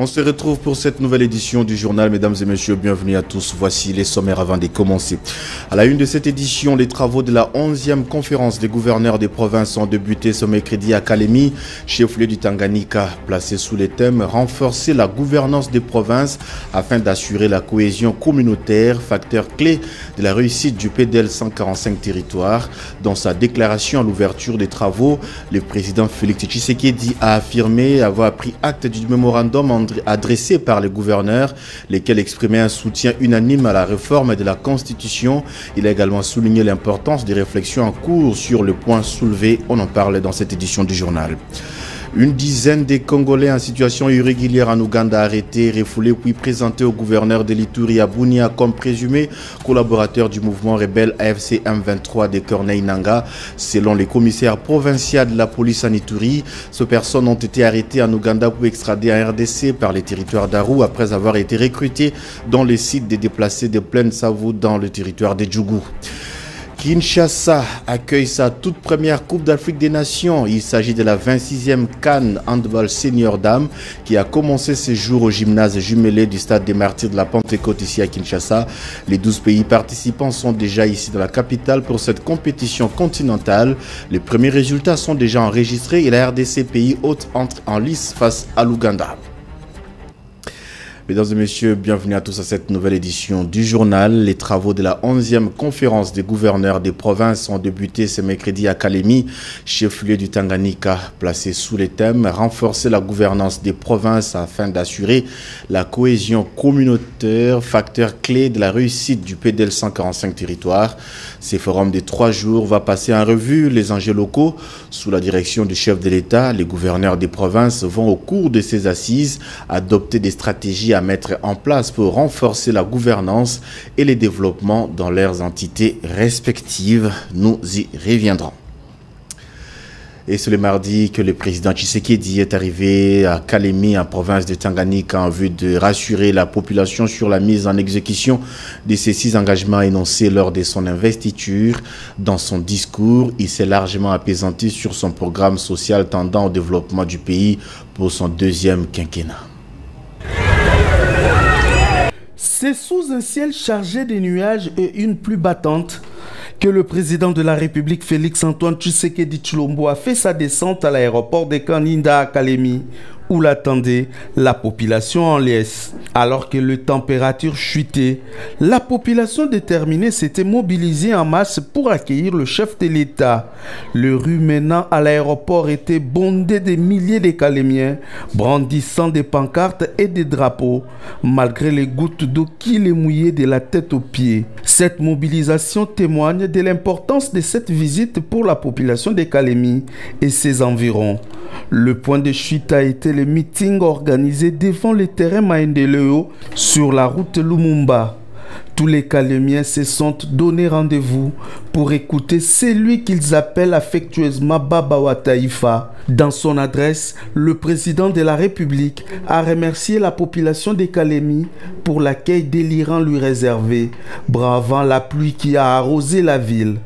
On se retrouve pour cette nouvelle édition du journal. Mesdames et messieurs, bienvenue à tous. Voici les sommaires avant de commencer. À la une de cette édition, les travaux de la 11e conférence des gouverneurs des provinces ont débuté ce mercredi à Kalemi, chef-lieu du Tanganyika, placé sous les thèmes « Renforcer la gouvernance des provinces afin d'assurer la cohésion communautaire, facteur clé de la réussite du PDL 145 territoires ». Dans sa déclaration à l'ouverture des travaux, le président Félix Tshisekedi a affirmé avoir pris acte du mémorandum adressé par les gouverneurs, lesquels exprimaient un soutien unanime à la réforme de la Constitution. Il a également souligné l'importance des réflexions en cours sur le point soulevé. On en parle dans cette édition du journal. Une dizaine de Congolais en situation irrégulière en Ouganda arrêtés, refoulés puis présentés au gouverneur de l'Ituri à Bunia comme présumés collaborateurs du mouvement rebelle AFC M23 de Corneille Nangaa. Selon les commissaires provinciaux de la police en Ituri, ces personnes ont été arrêtées en Ouganda pour extrader en RDC par les territoires d'Aru après avoir été recrutées dans les sites des déplacés de Plaine Savo dans le territoire de Djougou. Kinshasa accueille sa toute première Coupe d'Afrique des Nations. Il s'agit de la 26e CAN Handball Senior Dame qui a commencé ses jours au gymnase jumelé du stade des Martyrs de la Pentecôte ici à Kinshasa. Les 12 pays participants sont déjà ici dans la capitale pour cette compétition continentale. Les premiers résultats sont déjà enregistrés et la RDC, pays hôte, entre en lice face à l'Ouganda. Mesdames et messieurs, bienvenue à tous à cette nouvelle édition du journal. Les travaux de la 11e conférence des gouverneurs des provinces ont débuté ce mercredi à Kalemi, chef-lieu du Tanganyika, placé sous les thèmes « Renforcer la gouvernance des provinces afin d'assurer la cohésion communautaire, facteur clé de la réussite du PDL 145 territoires ». Ce forum de 3 jours va passer en revue les enjeux locaux. Sous la direction du chef de l'État, les gouverneurs des provinces vont au cours de ces assises adopter des stratégies à mettre en place pour renforcer la gouvernance et les développements dans leurs entités respectives. Nous y reviendrons. Et c'est le mardi que le président Tshisekedi est arrivé à Kalemi, en province de Tanganyika, en vue de rassurer la population sur la mise en exécution de ces 6 engagements énoncés lors de son investiture. Dans son discours, il s'est largement apaisanti sur son programme social tendant au développement du pays pour son 2e quinquennat. C'est sous un ciel chargé de nuages et une pluie battante que le président de la République Félix-Antoine Tshisekedi Tshilombo a fait sa descente à l'aéroport de Kanhinda à Kalemi, où l'attendait la population en liesse. Alors que les températures chutaient, la population déterminée s'était mobilisée en masse pour accueillir le chef de l'État. Les rues menant à l'aéroport étaient bondées de milliers de Kalémiens, brandissant des pancartes et des drapeaux, malgré les gouttes d'eau qui les mouillaient de la tête aux pieds. Cette mobilisation témoigne de l'importance de cette visite pour la population de Kalemi et ses environs. Le point de chute a été le meeting organisé devant le terrain Maendeleo sur la route Lumumba. Tous les Kalémiens se sont donné rendez-vous pour écouter celui qu'ils appellent affectueusement Baba Wataïfa. Dans son adresse, le président de la République a remercié la population de Kalemi pour l'accueil délirant lui réservé, bravant la pluie qui a arrosé la ville.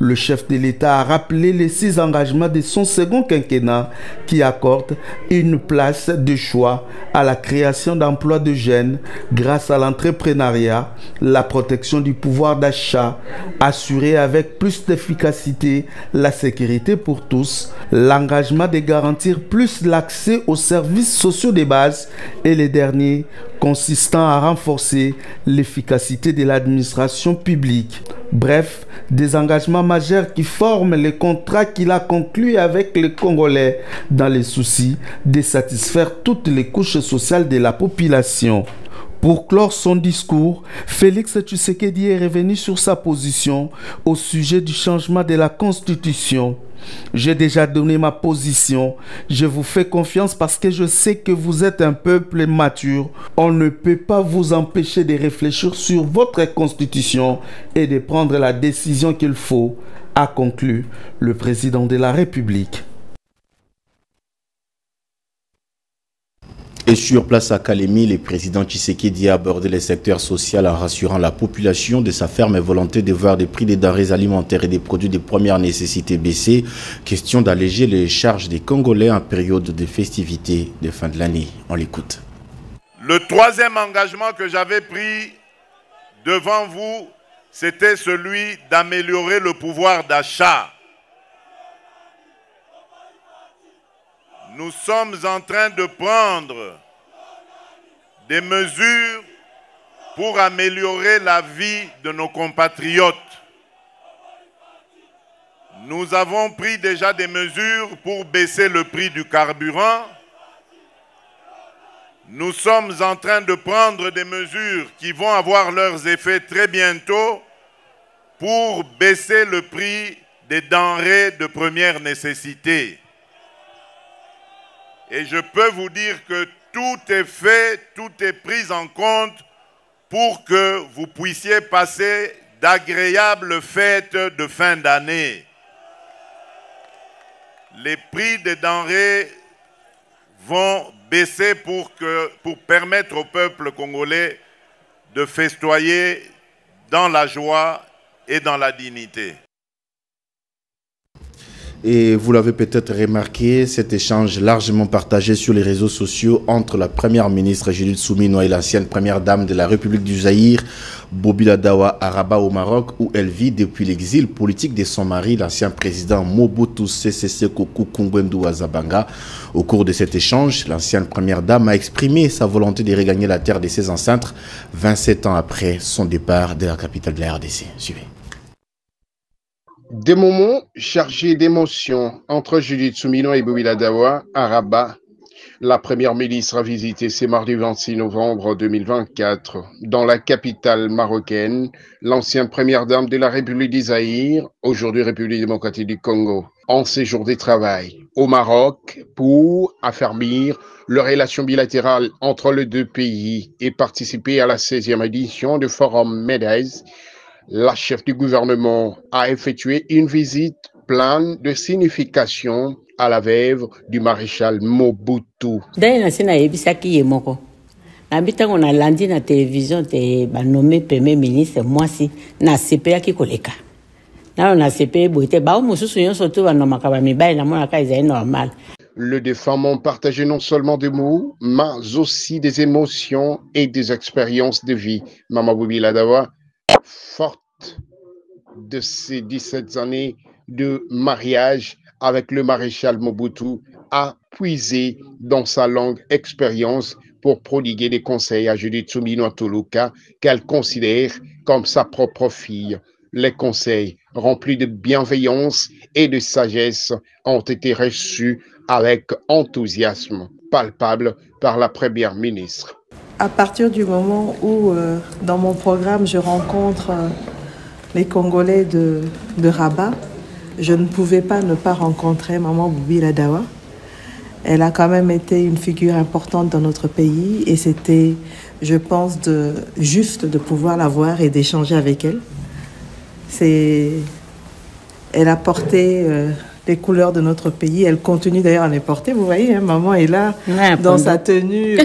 Le chef de l'État a rappelé les 6 engagements de son second quinquennat qui accordent une place de choix à la création d'emplois de jeunes grâce à l'entrepreneuriat, la protection du pouvoir d'achat, assurer avec plus d'efficacité la sécurité pour tous, l'engagement de garantir plus l'accès aux services sociaux de base et les derniers consistant à renforcer l'efficacité de l'administration publique. Bref, des engagements majeurs qui forment les contrats qu'il a conclus avec les Congolais dans le souci de satisfaire toutes les couches sociales de la population. Pour clore son discours, Félix Tshisekedi est revenu sur sa position au sujet du changement de la Constitution. J'ai déjà donné ma position. Je vous fais confiance parce que je sais que vous êtes un peuple mature. On ne peut pas vous empêcher de réfléchir sur votre constitution et de prendre la décision qu'il faut, a conclu le président de la République. Et sur place à Kalemi, le président Tshisekedi a abordé les secteurs sociaux en rassurant la population de sa ferme volonté de voir des prix des denrées alimentaires et des produits de première nécessité baisser. Question d'alléger les charges des Congolais en période de festivités de fin de l'année. On l'écoute. Le troisième engagement que j'avais pris devant vous, c'était celui d'améliorer le pouvoir d'achat. Nous sommes en train de prendre des mesures pour améliorer la vie de nos compatriotes. Nous avons pris déjà des mesures pour baisser le prix du carburant. Nous sommes en train de prendre des mesures qui vont avoir leurs effets très bientôt pour baisser le prix des denrées de première nécessité. Et je peux vous dire que tout est fait, tout est pris en compte pour que vous puissiez passer d'agréables fêtes de fin d'année. Les prix des denrées vont baisser pour permettre au peuple congolais de festoyer dans la joie et dans la dignité. Et vous l'avez peut-être remarqué, cet échange largement partagé sur les réseaux sociaux entre la première ministre Judith Suminwa et l'ancienne première dame de la République du Zaïre, Bobila Dawa, à Rabat au Maroc, où elle vit depuis l'exil politique de son mari, l'ancien président Mobutu Sese Seko Kungwendu Azabanga. Au cours de cet échange, l'ancienne première dame a exprimé sa volonté de regagner la terre de ses ancêtres 27 ans après son départ de la capitale de la RDC. Suivez. Des moments chargés d'émotions entre Judith Suminwa et Bobila Dawa à Rabat. La première ministre a visité ce mardi 26 novembre 2024 dans la capitale marocaine, l'ancienne première dame de la République du Zaïre, aujourd'hui République démocratique du Congo, en séjour de travail au Maroc pour affermir les relations bilatérales entre les deux pays et participer à la 16e édition du Forum MEDES. La chef du gouvernement a effectué une visite pleine de signification à la veuve du maréchal Mobutu. On a lundi na télévision te nommé premier ministre moi si na CPA ki koleka. Na on a CPA boité ba mususu yon surtout ba nomaka ba mibali na mona ka ezali normal. Les deux femmes ont partagé non seulement des mots, mais aussi des émotions et des expériences de vie. Maman Bobila Dawa, forte de ses 17 années de mariage avec le maréchal Mobutu, a puisé dans sa longue expérience pour prodiguer des conseils à Judith Suminwa Tuluka qu'elle considère comme sa propre fille. Les conseils remplis de bienveillance et de sagesse ont été reçus avec enthousiasme palpable par la première ministre. À partir du moment où, dans mon programme, je rencontre les Congolais de Rabat, je ne pouvais pas ne pas rencontrer Maman Bobila Dawa. Elle a quand même été une figure importante dans notre pays et c'était, je pense, juste de pouvoir la voir et d'échanger avec elle. Elle a porté les couleurs de notre pays. Elle continue d'ailleurs à les porter. Vous voyez, hein, maman est là dans sa tenue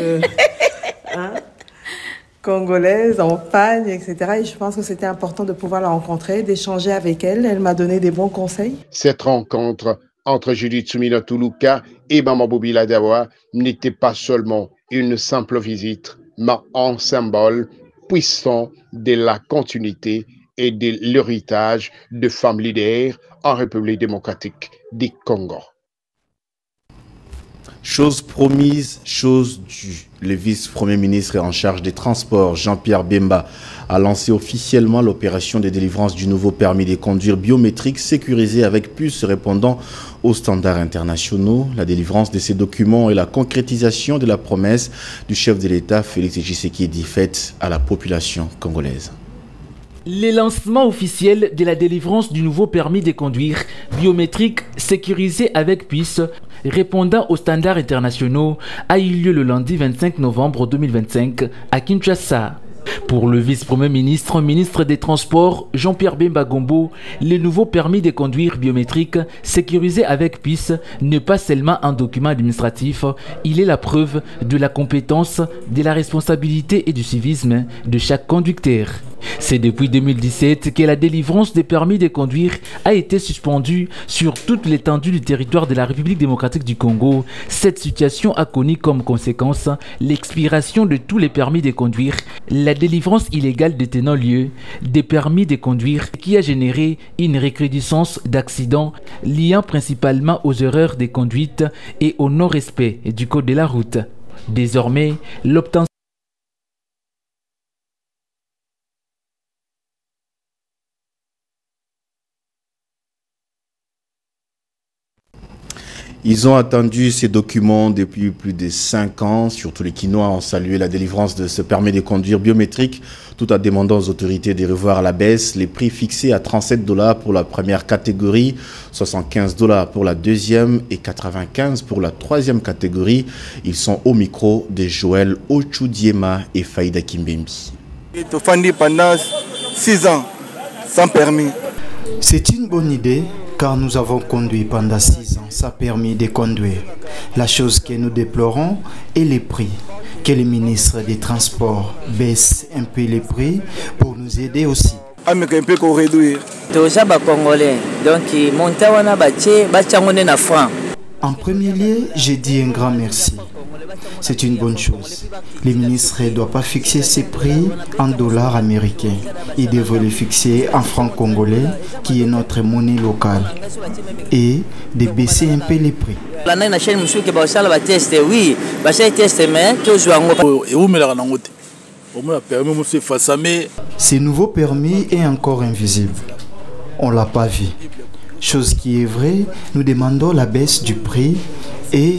congolaise, en pagne, etc. Et je pense que c'était important de pouvoir la rencontrer, d'échanger avec elle. Elle m'a donné des bons conseils. Cette rencontre entre Judith Suminwa Tuluka et Maman Bobila Dawa n'était pas seulement une simple visite, mais un symbole puissant de la continuité et de l'héritage de femmes leaders en République démocratique du Congo. Chose promise, chose due. Le vice-premier ministre en charge des transports, Jean-Pierre Bemba, a lancé officiellement l'opération de délivrance du nouveau permis de conduire biométrique sécurisé avec puce répondant aux standards internationaux. La délivrance de ces documents et la concrétisation de la promesse du chef de l'État, Félix Tshisekedi, faite à la population congolaise. Le lancement officiel de la délivrance du nouveau permis de conduire biométrique sécurisé avec puce répondant aux standards internationaux a eu lieu le lundi 25 novembre 2025 à Kinshasa. Pour le vice-premier ministre, ministre des Transports, Jean-Pierre Bemba Gombo, le nouveau permis de conduire biométrique sécurisé avec puce n'est pas seulement un document administratif, il est la preuve de la compétence, de la responsabilité et du civisme de chaque conducteur. C'est depuis 2017 que la délivrance des permis de conduire a été suspendue sur toute l'étendue du territoire de la République démocratique du Congo. Cette situation a connu comme conséquence l'expiration de tous les permis de conduire, la délivrance illégale de tenant lieu des permis de conduire qui a généré une recrudescence d'accidents liant principalement aux erreurs de conduite et au non-respect du code de la route. Désormais, l'obtention Ils ont attendu ces documents depuis plus de 5 ans. Surtout les Quinois ont salué la délivrance de ce permis de conduire biométrique tout en demandant aux autorités de revoir à la baisse les prix fixés à $37 pour la première catégorie, $75 pour la deuxième et $95 pour la troisième catégorie. Ils sont au micro de Joël Ochudiema et Faïda Kimbembi. Pendant 6 ans sans permis. C'est une bonne idée car nous avons conduit pendant 6 ans sans permis de conduire. La chose que nous déplorons est les prix. Que le ministre des Transports baisse un peu les prix pour nous aider aussi. Un peu qu'on réduire. En premier lieu, j'ai dit un grand merci. C'est une bonne chose. Le ministre ne doit pas fixer ses prix en dollars américains. Il devrait les fixer en francs congolais, qui est notre monnaie locale, et de baisser un peu les prix. Ce nouveau permis est encore invisible. On ne l'a pas vu. Chose qui est vraie, nous demandons la baisse du prix et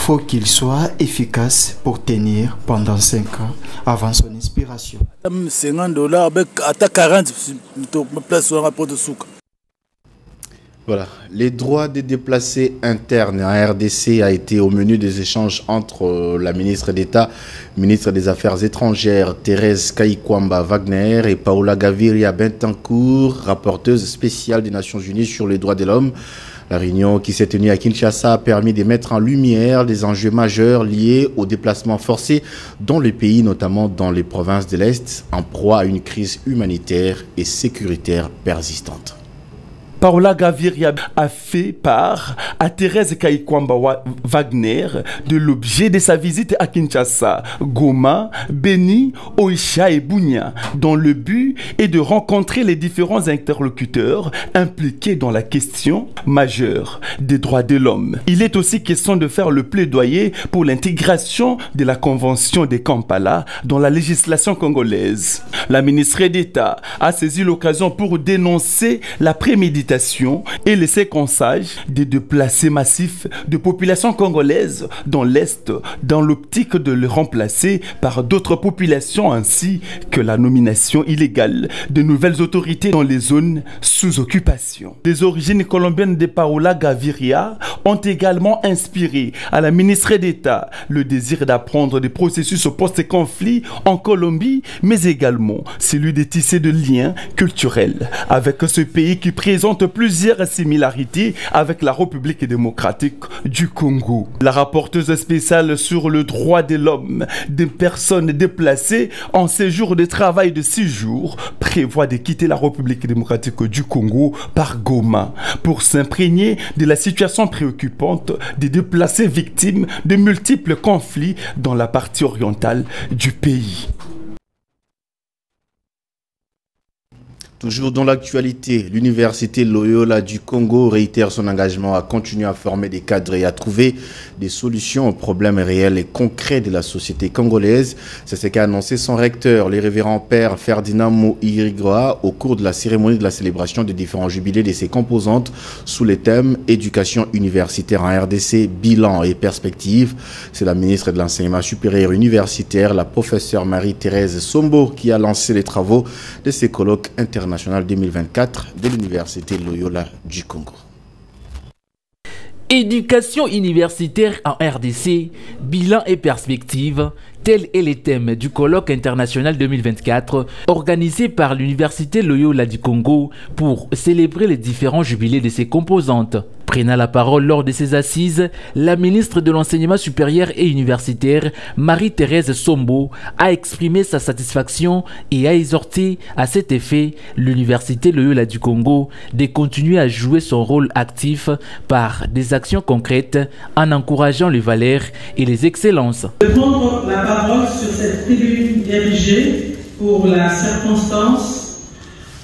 faut qu'il soit efficace pour tenir pendant 5 ans avant son expiration. Voilà, les droits des déplacés internes en RDC a été au menu des échanges entre la ministre d'État, ministre des Affaires étrangères Thérèse Kayikwamba Wagner et Paola Gaviria Bentancourt, rapporteuse spéciale des Nations Unies sur les droits de l'homme. La réunion qui s'est tenue à Kinshasa a permis de mettre en lumière des enjeux majeurs liés aux déplacements forcés dans le pays, notamment dans les provinces de l'Est, en proie à une crise humanitaire et sécuritaire persistante. Paola Gaviria a fait part à Thérèse Kayikwamba Wagner de l'objet de sa visite à Kinshasa, Goma, Beni, Oicha et Bunia, dont le but est de rencontrer les différents interlocuteurs impliqués dans la question majeure des droits de l'homme. Il est aussi question de faire le plaidoyer pour l'intégration de la Convention de Kampala dans la législation congolaise. La ministre d'État a saisi l'occasion pour dénoncer la préméditation et le séquençage des déplacés massifs de populations congolaises dans l'Est dans l'optique de les remplacer par d'autres populations ainsi que la nomination illégale de nouvelles autorités dans les zones sous occupation. Les origines colombiennes de Paola Gaviria ont également inspiré à la ministre d'État le désir d'apprendre des processus post-conflit en Colombie, mais également celui de tisser de liens culturels avec ce pays qui présente plusieurs similarités avec la République démocratique du Congo. La rapporteuse spéciale sur le droit de l'homme des personnes déplacées en séjour de travail de 6 jours prévoit de quitter la République démocratique du Congo par Goma pour s'imprégner de la situation préoccupante des déplacés victimes de multiples conflits dans la partie orientale du pays. Toujours dans l'actualité, l'université Loyola du Congo réitère son engagement à continuer à former des cadres et à trouver des solutions aux problèmes réels et concrets de la société congolaise. C'est ce qu'a annoncé son recteur, le révérend père Ferdinand Moirigoa, au cours de la cérémonie de la célébration des différents jubilés de ses composantes sous les thèmes éducation universitaire en RDC, bilan et perspectives. C'est la ministre de l'enseignement supérieur universitaire, la professeure Marie-Thérèse Sombo, qui a lancé les travaux de ces colloques internationaux 2024 de l'université Loyola du Congo. Éducation universitaire en RDC, bilan et perspective, tel est le thème du colloque international 2024 organisé par l'université Loyola du Congo pour célébrer les différents jubilés de ses composantes. Prenant la parole lors de ces assises, la ministre de l'Enseignement supérieur et universitaire, Marie-Thérèse Sombo, a exprimé sa satisfaction et a exhorté à cet effet l'Université Loyola du Congo de continuer à jouer son rôle actif par des actions concrètes en encourageant les valeurs et les excellences. De prendre la parole sur cette tribune érigée pour la circonstance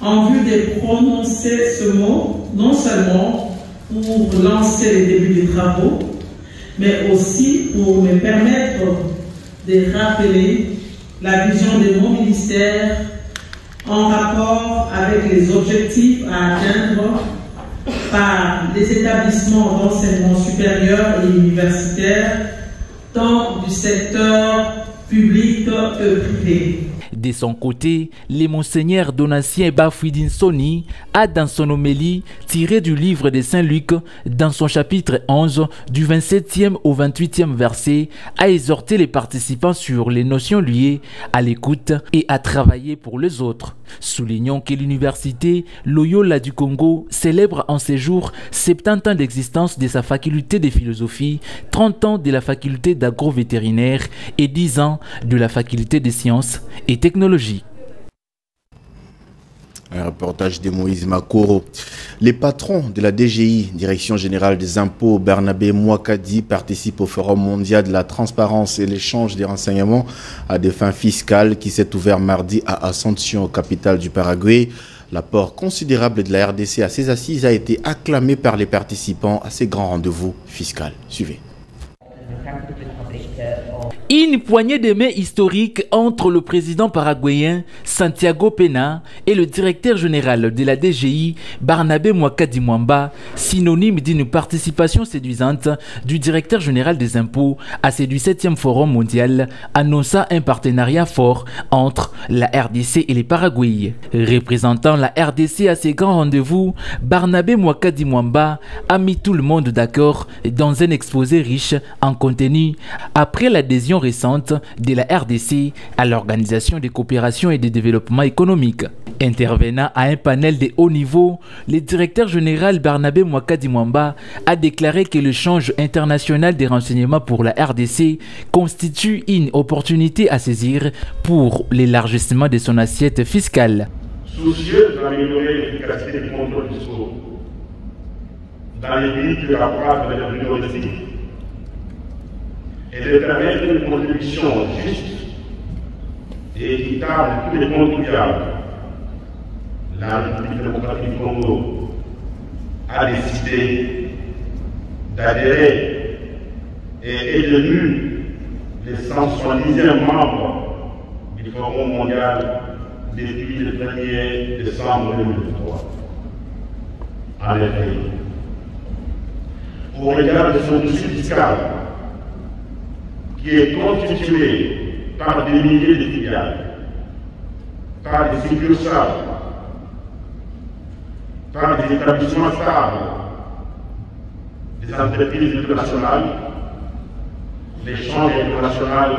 en vue de prononcer ce mot, non seulement pour lancer les débuts des travaux, mais aussi pour me permettre de rappeler la vision de mon ministère en rapport avec les objectifs à atteindre par les établissements d'enseignement supérieur et universitaire, tant du secteur public que privé. De son côté, le monseigneur Donatien Bafouidine Soni a dans son homélie tiré du livre de Saint-Luc, dans son chapitre 11, du 27e au 28e verset, a exhorté les participants sur les notions liées à l'écoute et à travailler pour les autres. Soulignons que l'université Loyola du Congo célèbre en ces jours 70 ans d'existence de sa faculté de philosophie, 30 ans de la faculté d'agrovétérinaire et 10 ans de la faculté des sciences et technologies. Un reportage de Moïse Makoro. Les patrons de la DGI, Direction Générale des Impôts, Barnabé Mouakadi, participent au Forum mondial de la transparence et l'échange des renseignements à des fins fiscales qui s'est ouvert mardi à Ascension, capitale du Paraguay. L'apport considérable de la RDC à ces assises a été acclamé par les participants à ces grands rendez-vous fiscaux. Suivez. Une poignée de main historique entre le président paraguayen Santiago Pena et le directeur général de la DGI Barnabé Mouakadi Mwamba, synonyme d'une participation séduisante du directeur général des impôts à ce 17e Forum mondial, annonça un partenariat fort entre la RDC et les Paraguayens. Représentant la RDC à ces grands rendez-vous, Barnabé Mouakadi Mwamba a mis tout le monde d'accord dans un exposé riche en contenu après l'adhésion récente de la RDC à l'Organisation de coopération et de développement économique. Intervenant à un panel de haut niveau, le directeur général Barnabé Mouakadi Mwamba a déclaré que l'échange international des renseignements pour la RDC constitue une opportunité à saisir pour l'élargissement de son assiette fiscale. Soucieux d'améliorer l'efficacité des contrôles fiscaux dans les pays que la place de l'Union européenne et de permettre une contribution juste et équitable de tous les contribuables, la République démocratique du Congo a décidé d'adhérer et est devenu le 170e membre du Forum mondial depuis le 1er décembre 2003. En effet, au regard de son dossier fiscal, qui est constitué par des milliers de filiales, par des succursales, par des établissements stables, des entreprises internationales, l'échange international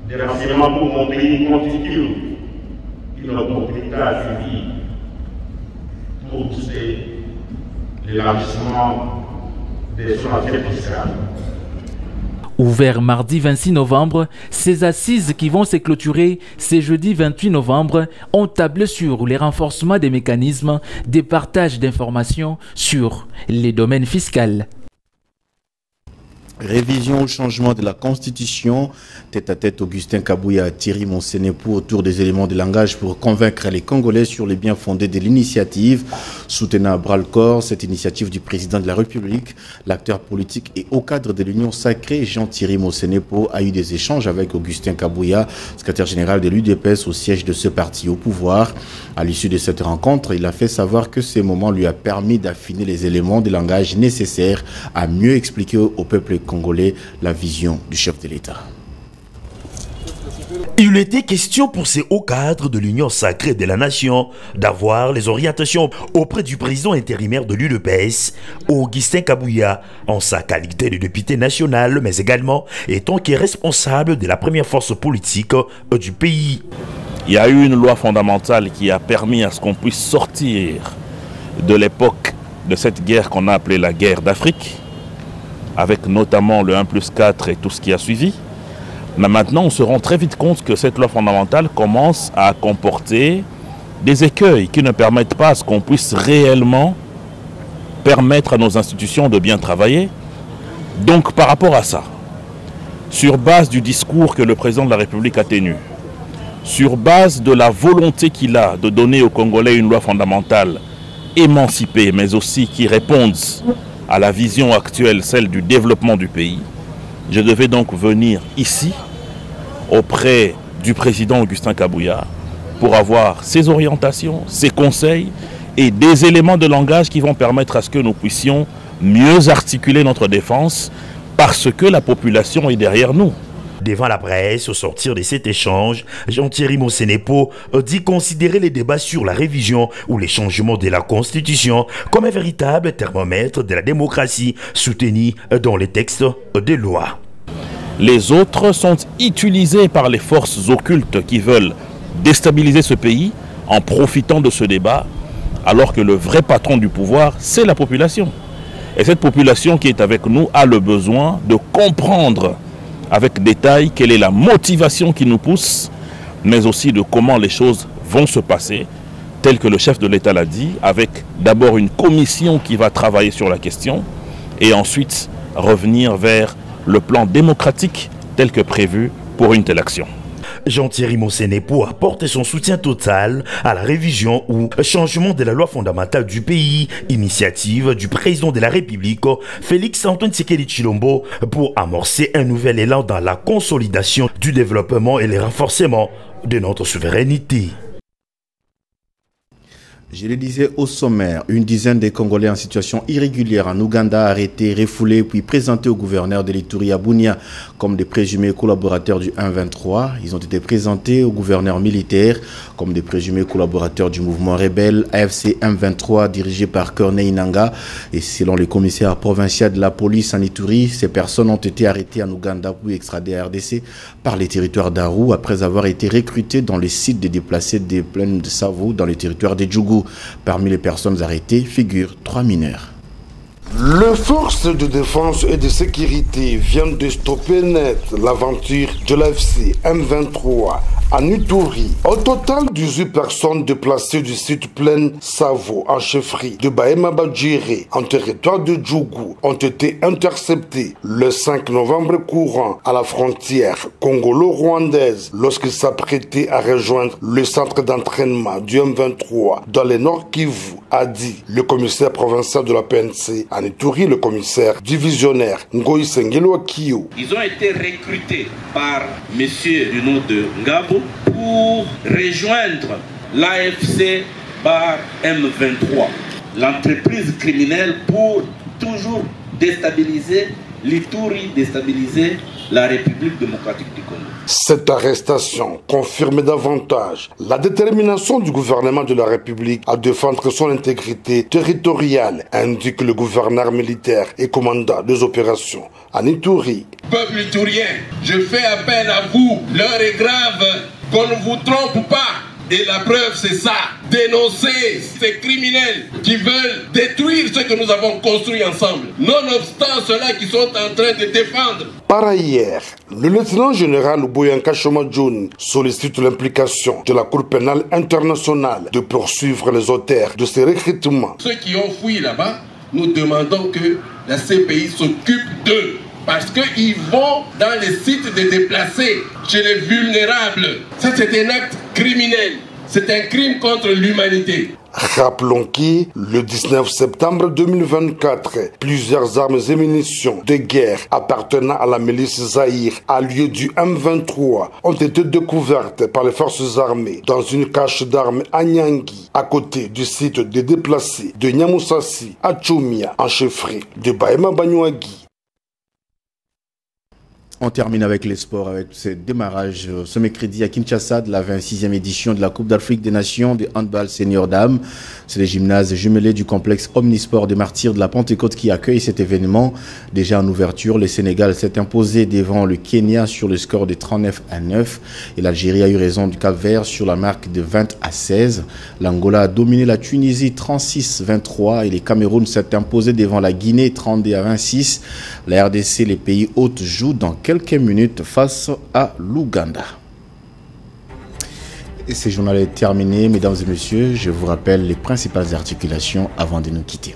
des renseignements pour mon pays constitue une opportunité à saisir pour pousser l'élargissement des frontières fiscales. Ouvert mardi 26 novembre, ces assises qui vont se clôturer ce jeudi 28 novembre ont tablé sur les renforcements des mécanismes de partage d'informations sur les domaines fiscaux. Révision au changement de la Constitution. Tête à tête, Augustin Kabouya, Thierry Monsenepo autour des éléments de langage pour convaincre les Congolais sur les biens fondés de l'initiative. Soutenant à bras-le-corps cette initiative du président de la République, l'acteur politique et haut cadre de l'Union sacrée, Jean-Thierry Monsenepo, a eu des échanges avec Augustin Kabouya, secrétaire général de l'UDPS au siège de ce parti au pouvoir. À l'issue de cette rencontre, il a fait savoir que ce moment lui a permis d'affiner les éléments de langage nécessaires à mieux expliquer au peuple congolais la vision du chef de l'État. Il était question pour ces hauts cadres de l'Union sacrée de la nation d'avoir les orientations auprès du président intérimaire de l'UDPS, Augustin Kabouya, en sa qualité de député national, mais également étant qui est responsable de la première force politique du pays. Il y a eu une loi fondamentale qui a permis à ce qu'on puisse sortir de l'époque de cette guerre qu'on a appelée la guerre d'Afrique, avec notamment le 1+4 et tout ce qui a suivi. Mais maintenant, on se rend très vite compte que cette loi fondamentale commence à comporter des écueils qui ne permettent pas à ce qu'on puisse réellement permettre à nos institutions de bien travailler. Donc par rapport à ça, sur base du discours que le président de la République a tenu, sur base de la volonté qu'il a de donner aux Congolais une loi fondamentale émancipée, mais aussi qui réponde à la vision actuelle, celle du développement du pays, je devais donc venir ici, auprès du président Augustin Kabouya, pour avoir ses orientations, ses conseils et des éléments de langage qui vont permettre à ce que nous puissions mieux articuler notre défense parce que la population est derrière nous. Devant la presse, au sortir de cet échange, Jean-Thierry Mosenepo dit considérer les débats sur la révision ou les changements de la Constitution comme un véritable thermomètre de la démocratie soutenu dans les textes de loi. Les autres sont utilisés par les forces occultes qui veulent déstabiliser ce pays en profitant de ce débat, alors que le vrai patron du pouvoir, c'est la population. Et cette population qui est avec nous a le besoin de comprendre avec détail quelle est la motivation qui nous pousse, mais aussi de comment les choses vont se passer, tel que le chef de l'État l'a dit, avec d'abord une commission qui va travailler sur la question, et ensuite revenir vers le plan démocratique tel que prévu pour une telle action. Jean-Thierry Mosenepo apporte son soutien total à la révision ou changement de la loi fondamentale du pays, initiative du président de la République, Félix Antoine Tshisekedi Tshilombo, pour amorcer un nouvel élan dans la consolidation du développement et le renforcement de notre souveraineté. Je le disais au sommaire, une dizaine de Congolais en situation irrégulière en Ouganda arrêtés, refoulés puis présentés au gouverneur de l'Ituri à Bunia comme des présumés collaborateurs du 1-23. Ils ont été présentés au gouverneur militaire comme des présumés collaborateurs du mouvement rebelle AFC 1-23 dirigé par Corneille Nangaa. Et selon le commissaire provincial de la police en Ituri, ces personnes ont été arrêtées en Ouganda puis extradées à RDC par les territoires d'Aru après avoir été recrutées dans les sites de déplacés des plaines de Savo dans les territoires de Djougou. Parmi les personnes arrêtées figurent 3 mineurs. Les forces de défense et de sécurité viennent de stopper net l'aventure de l'AFC M23 en Ituri. Au total, 18 personnes déplacées du site Plaine Savo en chefferie de Bahema Badjiri en territoire de Djougou ont été interceptées le 5 novembre courant à la frontière congolo-rwandaise lorsqu'ils s'apprêtaient à rejoindre le centre d'entraînement du M23 dans le Nord Kivu, a dit le commissaire provincial de la PNC en Ituri, le commissaire divisionnaire Ngoï Sengelo Akio. Ils ont été recrutés par monsieur du nom de Ngabo pour rejoindre l'AFC par M23, l'entreprise criminelle pour toujours déstabiliser l'Ituri, déstabiliser la République démocratique du Congo. Cette arrestation confirme davantage la détermination du gouvernement de la République à défendre son intégrité territoriale, indique le gouverneur militaire et commandant des opérations en Ituri. Peuple iturien, je fais appel à vous. L'heure est grave, qu'on ne vous trompe pas. Et la preuve, c'est ça. Dénoncer ces criminels qui veulent détruire ce que nous avons construit ensemble. Nonobstant ceux-là qui sont en train de défendre. Par ailleurs, le lieutenant général Boyanka Chomadjoun sollicite l'implication de la Cour pénale internationale de poursuivre les auteurs de ces recrutements. Ceux qui ont fui là-bas, nous demandons que la CPI s'occupe d'eux. Parce qu'ils vont dans les sites de déplacés, chez les vulnérables. Ça, c'est un acte criminel. C'est un crime contre l'humanité. Rappelons que le 19 septembre 2024, plusieurs armes et munitions de guerre appartenant à la milice Zaïre à lieu du M23 ont été découvertes par les forces armées dans une cache d'armes à Nyangi, à côté du site des déplacés de Nyamoussassi à Tchoumia, en chefferie de Bahema Banyuagi. On termine avec les sports, avec ce démarrage ce mercredi à Kinshasa de la 26e édition de la Coupe d'Afrique des Nations de handball senior dames. C'est les gymnases jumelés du complexe Omnisport des Martyrs de la Pentecôte qui accueillent cet événement. Déjà en ouverture, le Sénégal s'est imposé devant le Kenya sur le score de 39-9 et l'Algérie a eu raison du Cap-Vert sur la marque de 20-16. L'Angola a dominé la Tunisie 36-23 et le Cameroun s'est imposé devant la Guinée 32-26. La RDC, les pays hôtes, jouent dans quelques minutes face à l'Ouganda. Et ce journal est terminé, mesdames et messieurs. Je vous rappelle les principales articulations avant de nous quitter.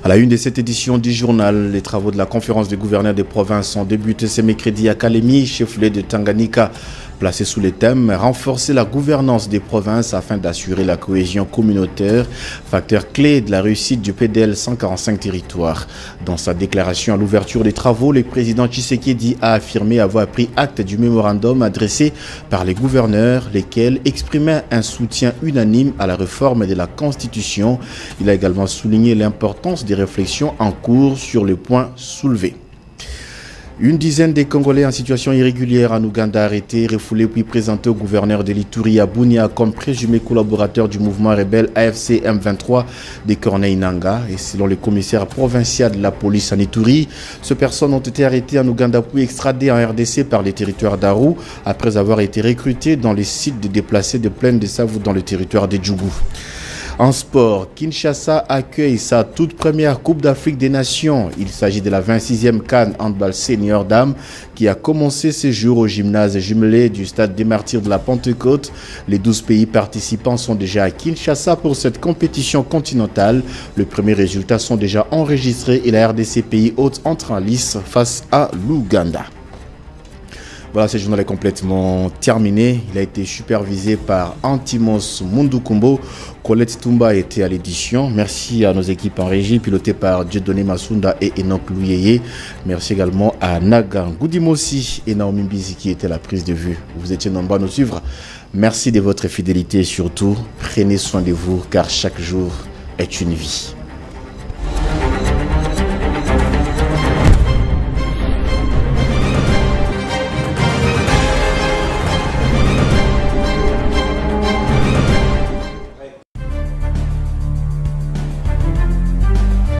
À la une de cette édition du journal, les travaux de la conférence des gouverneurs des provinces ont débuté ce mercredi à Kalemi, chef-lieu de Tanganyika. Placé sous les thèmes « Renforcer la gouvernance des provinces afin d'assurer la cohésion communautaire », facteur clé de la réussite du PDL 145 territoires. Dans sa déclaration à l'ouverture des travaux, le président Tshisekedi a affirmé avoir pris acte du mémorandum adressé par les gouverneurs, lesquels exprimaient un soutien unanime à la réforme de la Constitution. Il a également souligné l'importance des réflexions en cours sur les points soulevés. Une dizaine de Congolais en situation irrégulière en Ouganda arrêtés, refoulés puis présentés au gouverneur de l'Ituri à Bunia comme présumés collaborateurs du mouvement rebelle AFC M23 de Corneille Nangaa. Et selon le commissaire provincial de la police en Ituri, ces personnes ont été arrêtées en Ouganda puis extradées en RDC par les territoires d'Aru après avoir été recrutées dans les sites de déplacés de Plaine de Savou dans le territoire de Djougou. En sport, Kinshasa accueille sa toute première Coupe d'Afrique des Nations. Il s'agit de la 26e CAN handball senior dames qui a commencé ce jour au gymnase jumelé du stade des Martyrs de la Pentecôte. Les 12 pays participants sont déjà à Kinshasa pour cette compétition continentale. Les premiers résultats sont déjà enregistrés et la RDC pays hôte entre en lice face à l'Ouganda. Voilà, ce journal est complètement terminé. Il a été supervisé par Antimos Mundukumbo. Colette Tumba était à l'édition. Merci à nos équipes en régie, pilotées par Dieudonné Masunda et Enoch Louyeye. Merci également à Naga Goudimosi et Naomi Mbizi qui étaient à la prise de vue. Vous étiez nombreux à nous suivre. Merci de votre fidélité et surtout, prenez soin de vous car chaque jour est une vie.